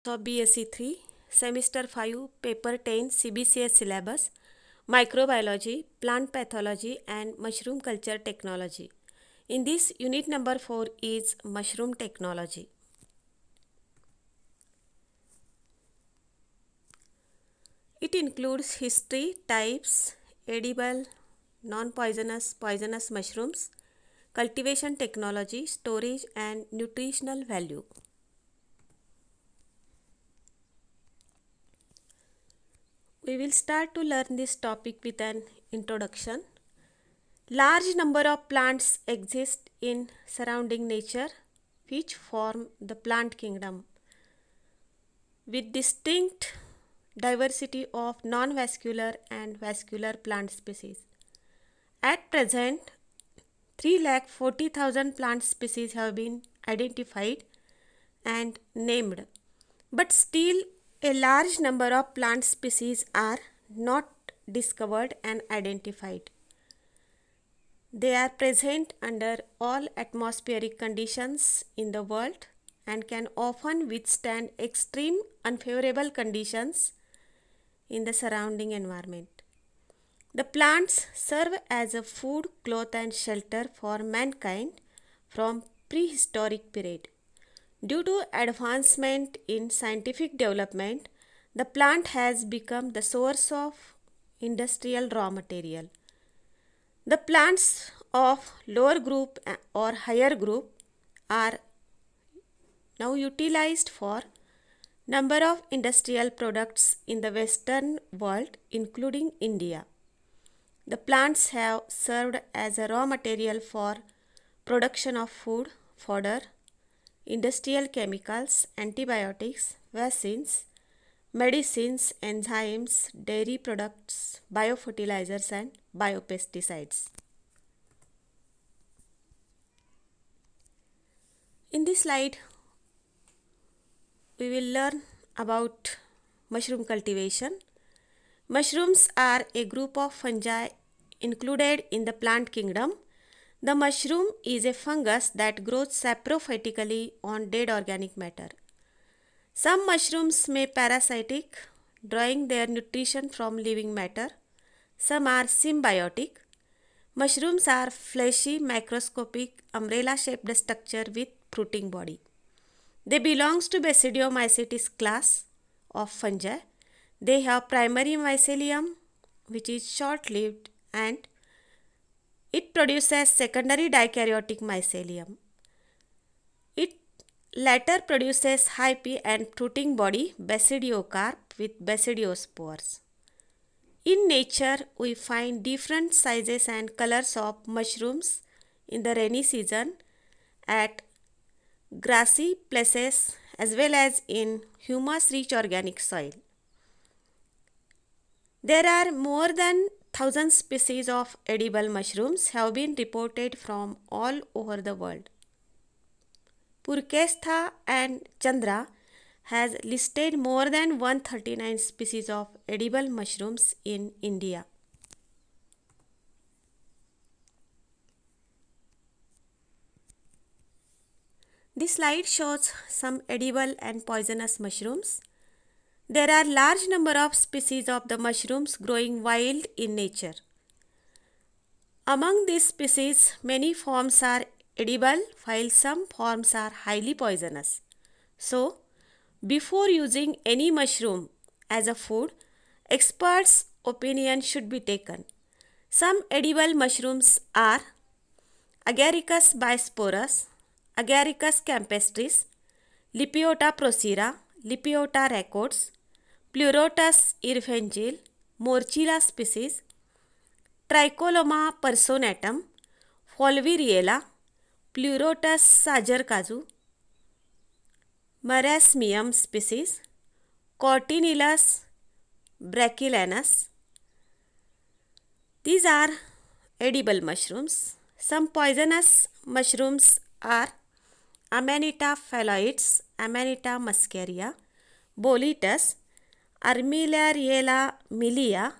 of B.Sc 3, Semester 5, Paper 10, CBCS syllabus, Microbiology, Plant Pathology and Mushroom Culture Technology. In this, unit number 4 is Mushroom Technology. It includes history, types, edible, non-poisonous, poisonous mushrooms, cultivation technology, storage and nutritional value. We will start to learn this topic with an introduction. Large number of plants exist in surrounding nature which form the plant kingdom with distinct diversity of non-vascular and vascular plant species. At present, 340,000 plant species have been identified and named, but still a large number of plant species are not discovered and identified. They are present under all atmospheric conditions in the world and can often withstand extreme unfavorable conditions in the surrounding environment. The plants serve as a food, cloth and shelter for mankind from prehistoric period. Due to advancement in scientific development, the plant has become the source of industrial raw material. The plants of lower group or higher group are now utilized for number of industrial products in the Western world, including India. The plants have served as a raw material for production of food, fodder, industrial chemicals, antibiotics, vaccines, medicines, enzymes, dairy products, biofertilizers and biopesticides. In this slide, we will learn about mushroom cultivation. Mushrooms are a group of fungi included in the plant kingdom. The mushroom is a fungus that grows saprophytically on dead organic matter. Some mushrooms may be parasitic, drawing their nutrition from living matter. Some are symbiotic. Mushrooms are fleshy, microscopic, umbrella-shaped structure with fruiting body. They belong to Basidiomycetes class of fungi. They have primary mycelium, which is short-lived, and it produces secondary dikaryotic mycelium. It later produces hyphae and fruiting body basidiocarp with basidiospores. In nature, we find different sizes and colors of mushrooms in the rainy season at grassy places as well as in humus-rich organic soil. There are more than 1,000 species of edible mushrooms have been reported from all over the world. Purkestha and Chandra has listed more than 139 species of edible mushrooms in India. This slide shows some edible and poisonous mushrooms. There are large number of species of the mushrooms growing wild in nature. Among these species, many forms are edible while some forms are highly poisonous. So, before using any mushroom as a food, experts' opinion should be taken. Some edible mushrooms are Agaricus bisporus, Agaricus campestris, Lepiota procera, Lepiota rhacodes, Plurotus irvengil, Morchilla species, Tricoloma personatum, Folviriella, Plurotus sajarkazu, Marasmium species, Cortinillus brachylanus. These are edible mushrooms. Some poisonous mushrooms are Amanita phalloides, Amanita muscaria, Boletus, Armillariella millia,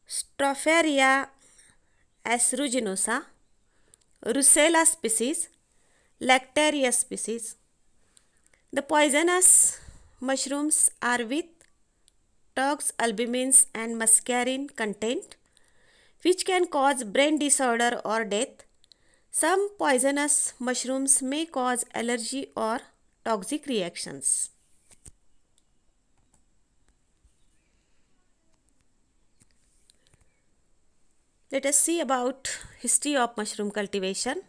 Stropharia aeruginosa, Russella species, Lactaria species. The poisonous mushrooms are with tox albumins and muscarine content, which can cause brain disorder or death. Some poisonous mushrooms may cause allergy or toxic reactions. Let us see about history of mushroom cultivation.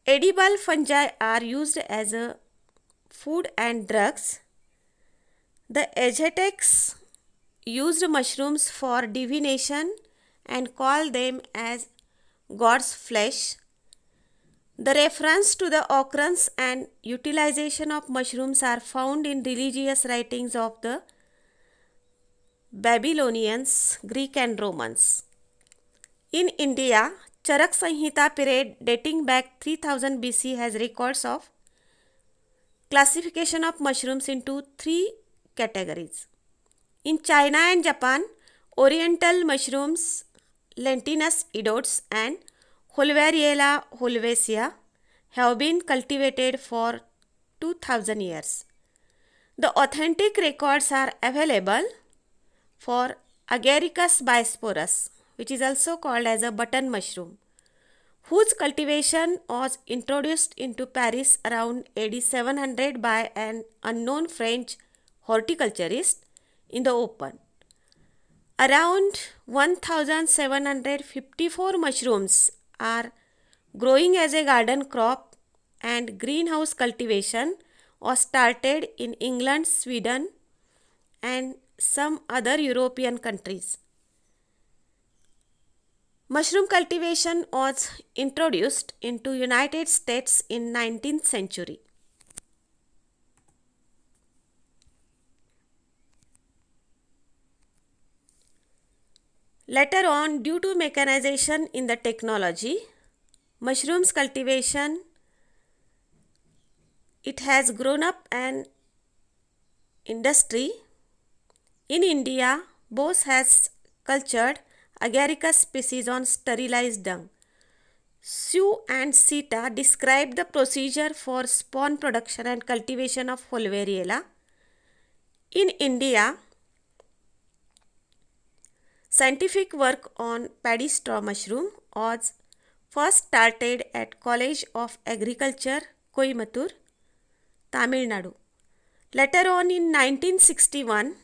Edible fungi are used as a food and drugs. The Aztecs used mushrooms for divination and called them as God's flesh. The reference to the occurrence and utilization of mushrooms are found in religious writings of the Babylonians, Greek and Romans. In India, Charak Samhita period dating back 3000 BC has records of classification of mushrooms into three categories. In China and Japan, oriental mushrooms Lentinus idodes and Holvariella holvaceae have been cultivated for 2000 years. The authentic records are available for Agaricus bisporus, which is also called as a button mushroom, whose cultivation was introduced into Paris around AD 700 by an unknown French horticulturist in the open. Around 1754 mushrooms are growing as a garden crop, and greenhouse cultivation was started in England, Sweden and some other European countries. Mushroom cultivation was introduced into United States in 19th century. Later on, due to mechanization in the technology, mushrooms cultivation, it has grown up an industry. In India, Bose has cultured Agaricus species on sterilized dung. Sue and Sita described the procedure for spawn production and cultivation of Holvariella. In India, scientific work on paddy straw mushroom was first started at College of Agriculture, Coimbatore, Tamil Nadu. Later on in 1961,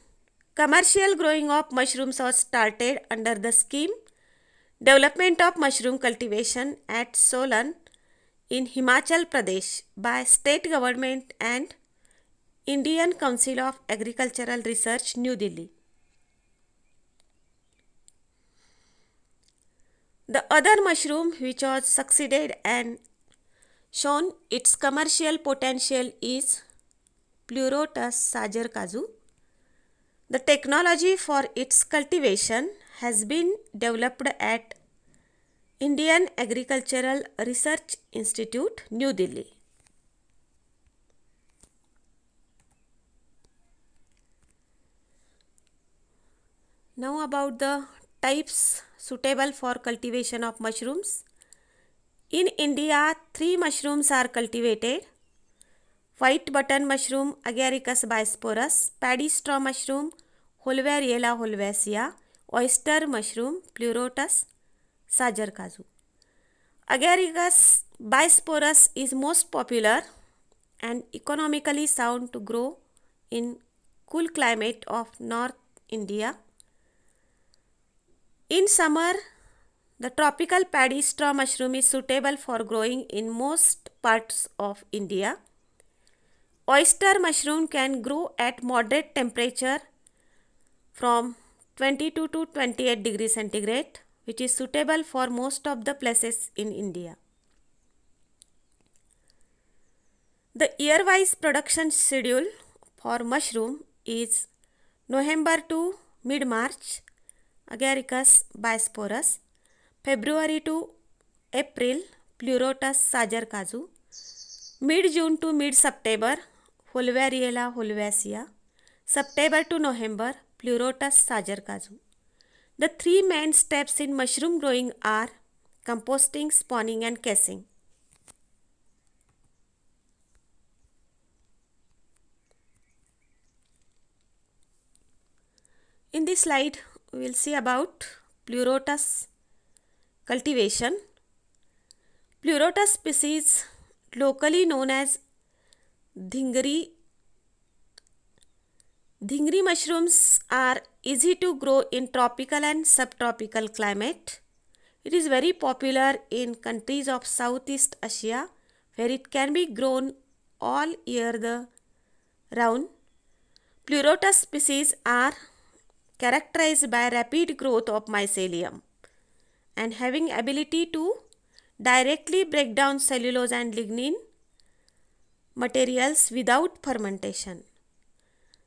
commercial growing of mushrooms was started under the scheme Development of Mushroom Cultivation at Solan in Himachal Pradesh by State Government and Indian Council of Agricultural Research, New Delhi. The other mushroom which was succeeded and shown its commercial potential is Plurotus Ostriatas. The technology for its cultivation has been developed at Indian Agricultural Research Institute, New Delhi. Now about the types suitable for cultivation of mushrooms. In India, 3 mushrooms are cultivated: white button mushroom Agaricus bisporus, paddy straw mushroom Holvariella holvaceae, oyster mushroom Plurotus Ostriatas. Agaricus bisporus is most popular and economically sound to grow in cool climate of North India. In summer, the tropical paddy straw mushroom is suitable for growing in most parts of India. Oyster mushroom can grow at moderate temperature from 22 to 28 degrees centigrade, which is suitable for most of the places in India. The year-wise production schedule for mushroom is November to mid-March, Agaricus bisporus, February to April, Plurotus Ostriatas, mid-June to mid-September, Holvariella holvaceae, September to November, Plurotus Ostriatas. The 3 main steps in mushroom growing are composting, spawning and casing. In this slide, we will see about Plurotas cultivation. Plurotas species, locally known as dhingri mushrooms, are easy to grow in tropical and subtropical climate. It is very popular in countries of Southeast Asia, where it can be grown all year round. Plurotas species are characterized by rapid growth of mycelium and having ability to directly break down cellulose and lignin materials without fermentation.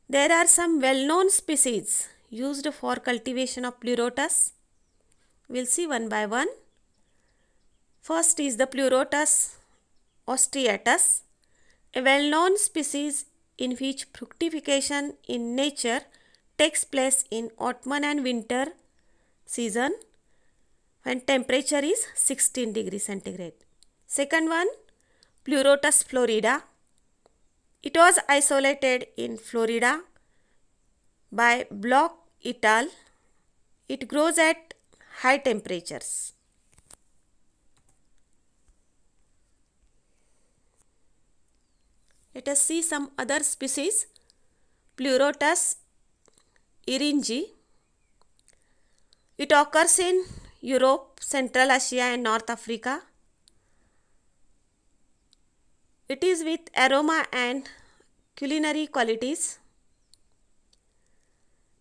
There are some well-known species used for cultivation of Plurotas. We will see one by one. First is the Plurotus Ostriatas, a well-known species in which fructification in nature takes place in autumn and winter season when temperature is 16 degrees centigrade. Second one, Plurotus florida. It was isolated in Florida by Bloch et al. It grows at high temperatures. Let us see some other species. Plurotus iringi. It occurs in Europe, Central Asia and North Africa. It is with aroma and culinary qualities.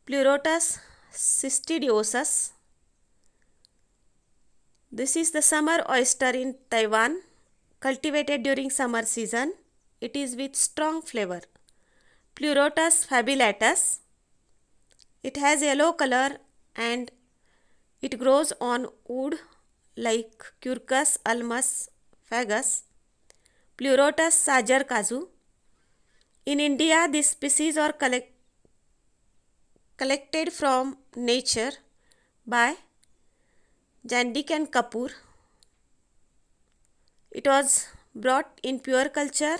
Plurotus cystidiosus. This is the summer oyster in Taiwan, cultivated during summer season. It is with strong flavor. Plurotus fabulatus. It has yellow color and it grows on wood like Quercus, Ulmus, Fagus. Plurotus sajar kazu. In India, this species are collected from nature by Jandik and Kapoor. It was brought in pure culture.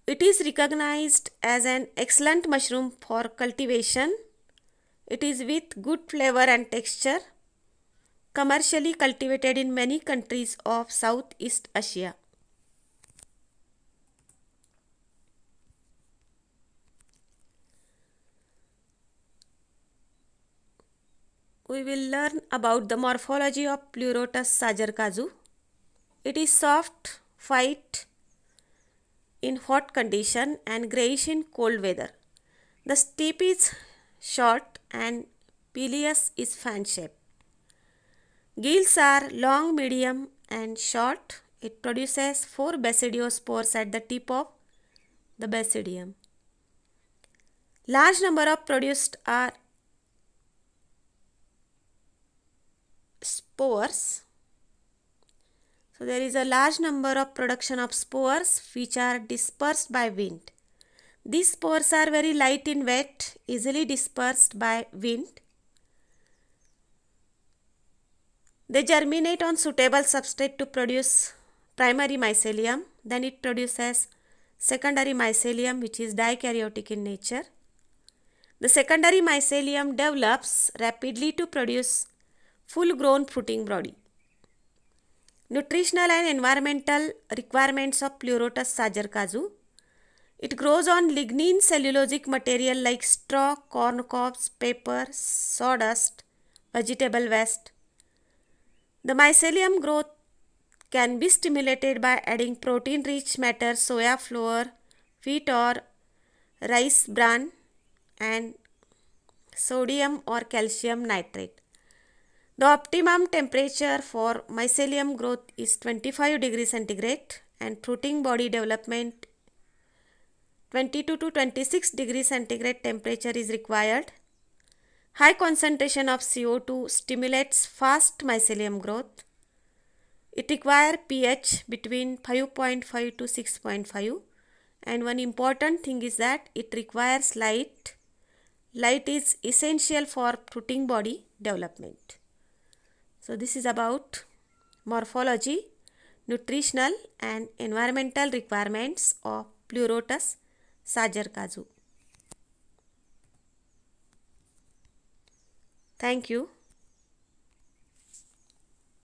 It is recognized as an excellent mushroom for cultivation. It is with good flavor and texture. Commercially cultivated in many countries of Southeast Asia. We will learn about the morphology of Plurotus sajar kazu. It is soft, white in hot condition and greyish in cold weather. The stipe is short and pileus is fan shaped. Gills are long, medium and short. It produces 4 basidiospores at the tip of the basidium. Large number of produced are spores. So there is a large number of production of spores which are dispersed by wind. These spores are very light in weight, easily dispersed by wind. They germinate on suitable substrate to produce primary mycelium. Then it produces secondary mycelium which is dikaryotic in nature. The secondary mycelium develops rapidly to produce full-grown fruiting body. Nutritional and environmental requirements of Plurotus sajar kazu. It grows on lignin cellulosic material like straw, corn cobs, paper, sawdust, vegetable waste. The mycelium growth can be stimulated by adding protein-rich matter, soya flour, wheat or rice bran and sodium or calcium nitrate. The optimum temperature for mycelium growth is 25 degrees centigrade and fruiting body development 22 to 26 degrees centigrade temperature is required. High concentration of CO2 stimulates fast mycelium growth. It requires pH between 5.5 to 6.5 and one important thing is that it requires light. Light is essential for fruiting body development. So this is about morphology, nutritional and environmental requirements of Plurotus sajar kazu. Thank you.